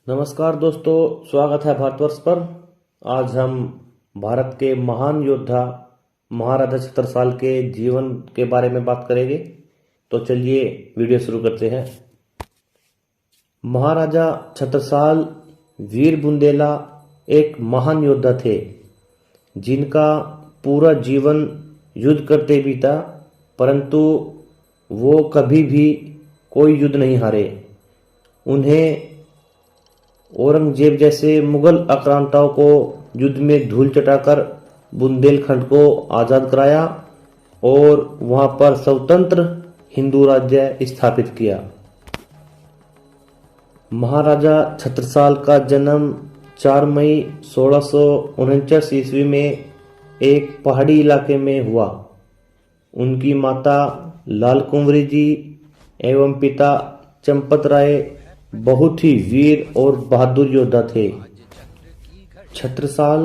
नमस्कार दोस्तों, स्वागत है भारतवर्ष पर। आज हम भारत के महान योद्धा महाराजा छत्रसाल के जीवन के बारे में बात करेंगे। तो चलिए वीडियो शुरू करते हैं। महाराजा छत्रसाल वीर बुंदेला एक महान योद्धा थे, जिनका पूरा जीवन युद्ध करते बीता, परंतु वो कभी भी कोई युद्ध नहीं हारे। उन्हें औरंगजेब जैसे मुगल आक्रांताओं को युद्ध में धूल चटाकर बुंदेलखंड को आज़ाद कराया और वहां पर स्वतंत्र हिंदू राज्य स्थापित किया। महाराजा छत्रसाल का जन्म 4 मई 1649 ईस्वी में एक पहाड़ी इलाके में हुआ। उनकी माता लाल कुंवरी जी एवं पिता चंपत राय बहुत ही वीर और बहादुर योद्धा थे। छत्रसाल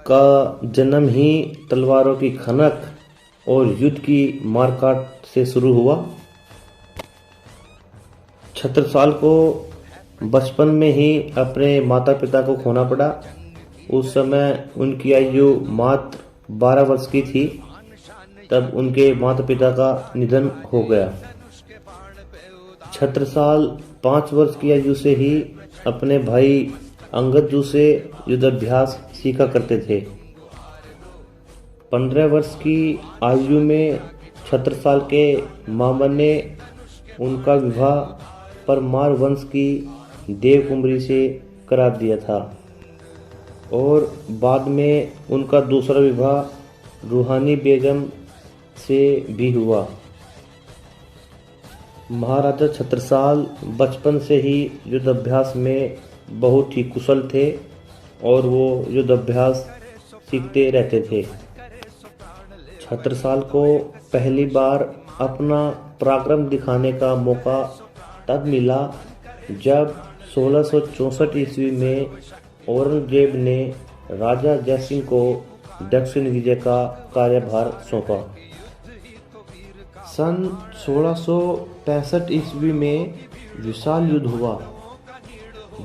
का जन्म ही तलवारों की खनक और युद्ध की मारकाट से शुरू हुआ। छत्रसाल को बचपन में ही अपने माता पिता को खोना पड़ा। उस समय उनकी आयु मात्र 12 वर्ष की थी, तब उनके माता पिता का निधन हो गया। छत्रसाल 5 वर्ष की आयु से ही अपने भाई अंगद जू से युद्धाभ्यास सीखा करते थे। 15 वर्ष की आयु में छत्रसाल के मामा ने उनका विवाह परमार वंश की देवकुमारी से करा दिया था और बाद में उनका दूसरा विवाह रूहानी बेगम से भी हुआ। महाराजा छत्रसाल बचपन से ही युद्धाभ्यास में बहुत ही कुशल थे और वो युद्धाभ्यास सीखते रहते थे। छत्रसाल को पहली बार अपना पराक्रम दिखाने का मौका तब मिला जब 1664 ईस्वी में औरंगजेब ने राजा जयसिंह को दक्षिण विजय का कार्यभार सौंपा। सन 1665 ईस्वी में विशाल युद्ध हुआ,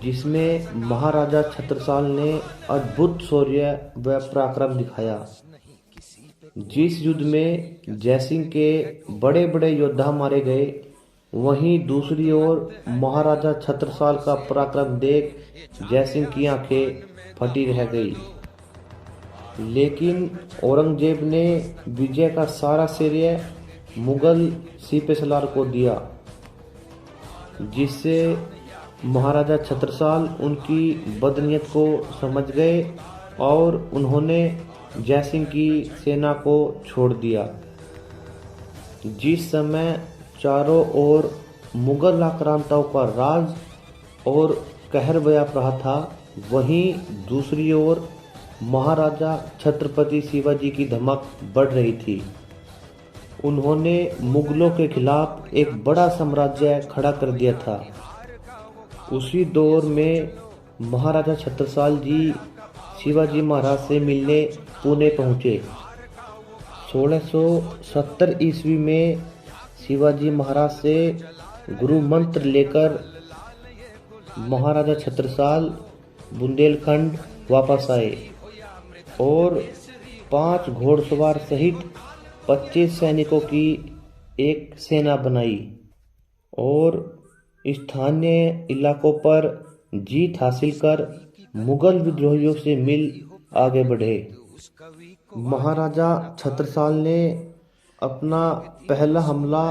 जिसमें महाराजा छत्रसाल ने अद्भुत शौर्य व पराक्रम दिखाया। जिस युद्ध में जयसिंह के बड़े बड़े योद्धा मारे गए, वहीं दूसरी ओर महाराजा छत्रसाल का पराक्रम देख जयसिंह की आंखें फटी रह गई। लेकिन औरंगजेब ने विजय का सारा श्रेय मुगल सिपह सलार को दिया, जिससे महाराजा छत्रसाल उनकी बदनीयत को समझ गए और उन्होंने जयसिंह की सेना को छोड़ दिया। जिस समय चारों ओर मुगल आक्रांताओं का राज और कहर व्याप रहा था, वहीं दूसरी ओर महाराजा छत्रपति शिवाजी की धमक बढ़ रही थी। उन्होंने मुगलों के खिलाफ एक बड़ा साम्राज्य खड़ा कर दिया था। उसी दौर में महाराजा छत्रसाल जी शिवाजी महाराज से मिलने पुणे पहुँचे। 1670 ईस्वी में शिवाजी महाराज से गुरु मंत्र लेकर महाराजा छत्रसाल बुंदेलखंड वापस आए और 5 घोड़सवार सहित 25 सैनिकों की एक सेना बनाई और स्थानीय इलाकों पर जीत हासिल कर मुगल विद्रोहियों से मिल आगे बढ़े। महाराजा छत्रसाल ने अपना पहला हमला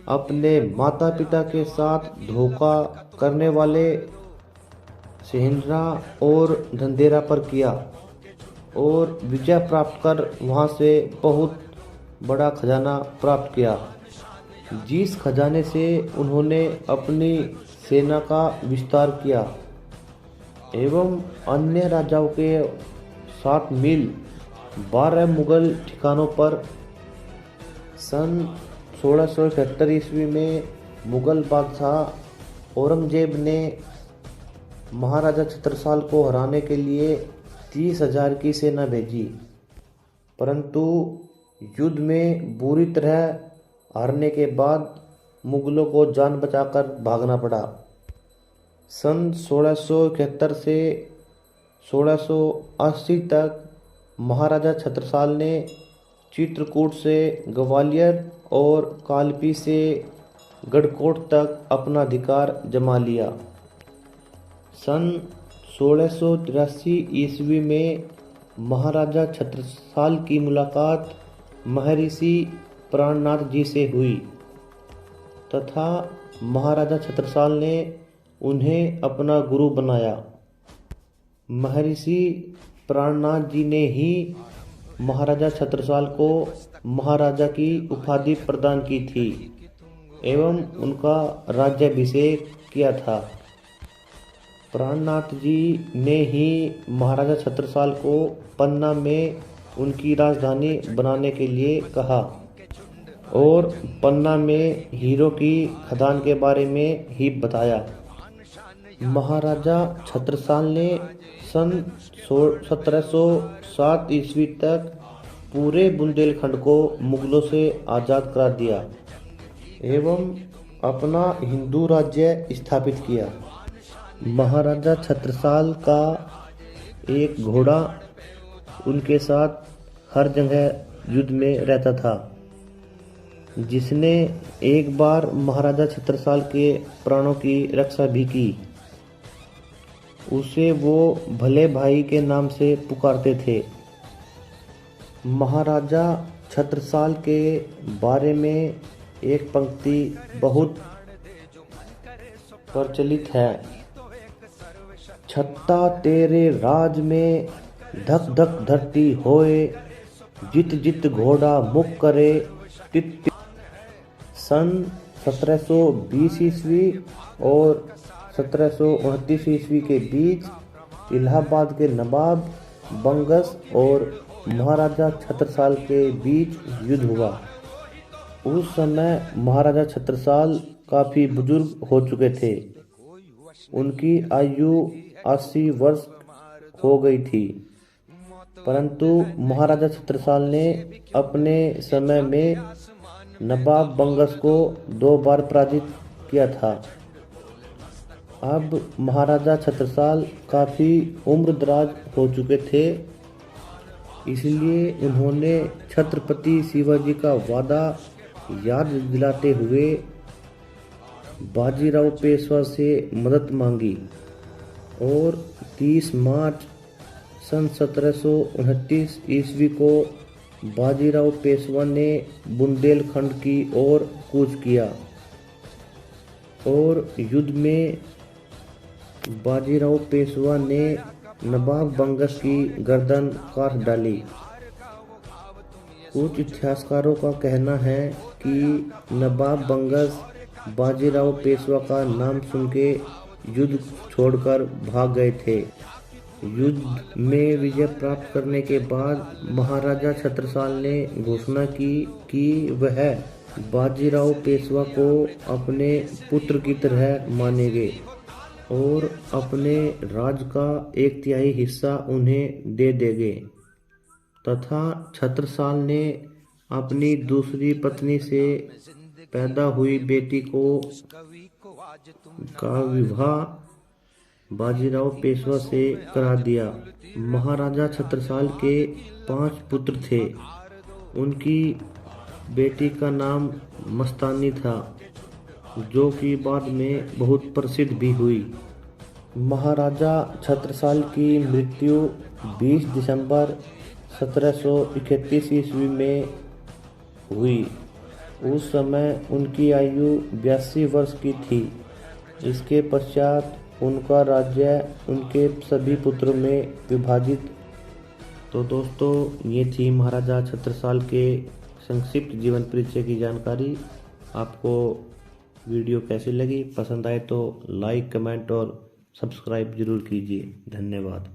अपने माता पिता के साथ धोखा करने वाले सेंधरा और धंधेरा पर किया और विजय प्राप्त कर वहां से बहुत बड़ा खजाना प्राप्त किया, जिस खजाने से उन्होंने अपनी सेना का विस्तार किया एवं अन्य राजाओं के साथ मिल 12 मुगल ठिकानों पर सन 1671 ईस्वी में मुगल बादशाह औरंगजेब ने महाराजा छत्रसाल को हराने के लिए 30,000 की सेना भेजी, परंतु युद्ध में बुरी तरह हारने के बाद मुगलों को जान बचाकर भागना पड़ा। सन 1671 से 1680 तक महाराजा छत्रसाल ने चित्रकूट से ग्वालियर और कालपी से गढ़कोट तक अपना अधिकार जमा लिया। सन 1683 ईस्वी में महाराजा छत्रसाल की मुलाकात महर्षि प्राणनाथ जी से हुई तथा महाराजा छत्रसाल ने उन्हें अपना गुरु बनाया। महर्षि प्राणनाथ जी ने ही महाराजा छत्रसाल को महाराजा की उपाधि प्रदान की थी एवं उनका राज्याभिषेक किया था। प्राणनाथ जी ने ही महाराजा छत्रसाल को पन्ना में उनकी राजधानी बनाने के लिए कहा और पन्ना में हीरो की खदान के बारे में ही बताया। महाराजा छत्रसाल ने सन 1707 ईस्वी तक पूरे बुंदेलखंड को मुगलों से आज़ाद करा दिया एवं अपना हिंदू राज्य स्थापित किया। महाराजा छत्रसाल का एक घोड़ा उनके साथ हर जगह युद्ध में रहता था, जिसने एक बार महाराजा छत्रसाल के प्राणों की रक्षा भी की। उसे वो भले भाई के नाम से पुकारते थे। महाराजा छत्रसाल के बारे में एक पंक्ति बहुत प्रचलित है। छत्ता तेरे राज में धक धक धरती होए, जित जित घोड़ा मुख करे तित तित। सन 1720 ईस्वी और 1729 ईस्वी के बीच इलाहाबाद के नवाब बंगस और महाराजा छत्रसाल के बीच युद्ध हुआ। उस समय महाराजा छत्रसाल काफ़ी बुजुर्ग हो चुके थे। उनकी आयु 80 वर्ष हो गई थी, परंतु महाराजा छत्रसाल ने अपने समय में नवाब बंगस को 2 बार पराजित किया था। अब महाराजा छत्रसाल काफ़ी उम्रदराज हो चुके थे, इसलिए उन्होंने छत्रपति शिवाजी का वादा याद दिलाते हुए बाजीराव पेशवा से मदद मांगी और 30 मार्च सन 1729 ईस्वी को बाजीराव पेशवा ने बुंदेलखंड की ओर कूच किया और युद्ध में बाजीराव पेशवा ने नवाब बंगस की गर्दन काट डाली। कुछ इतिहासकारों का कहना है कि नवाब बंगस बाजीराव पेशवा का नाम सुन के युद्ध छोड़कर भाग गए थे। युद्ध में विजय प्राप्त करने के बाद महाराजा छत्रसाल ने घोषणा की कि वह बाजीराव पेशवा को अपने पुत्र की तरह मानेंगे और अपने राज का 1/3 हिस्सा उन्हें दे देंगे तथा छत्रसाल ने अपनी दूसरी पत्नी से पैदा हुई बेटी का विवाह बाजीराव पेशवा से करा दिया। महाराजा छत्रसाल के 5 पुत्र थे। उनकी बेटी का नाम मस्तानी था, जो कि बाद में बहुत प्रसिद्ध भी हुई। महाराजा छत्रसाल की मृत्यु 20 दिसंबर 1731 ईस्वी में हुई। उस समय उनकी आयु 82 वर्ष की थी। इसके पश्चात उनका राज्य उनके सभी पुत्रों में विभाजित। तो दोस्तों, ये थी महाराजा छत्रसाल के संक्षिप्त जीवन परिचय की जानकारी। आपको वीडियो कैसी लगी? पसंद आए तो लाइक, कमेंट और सब्सक्राइब जरूर कीजिए। धन्यवाद।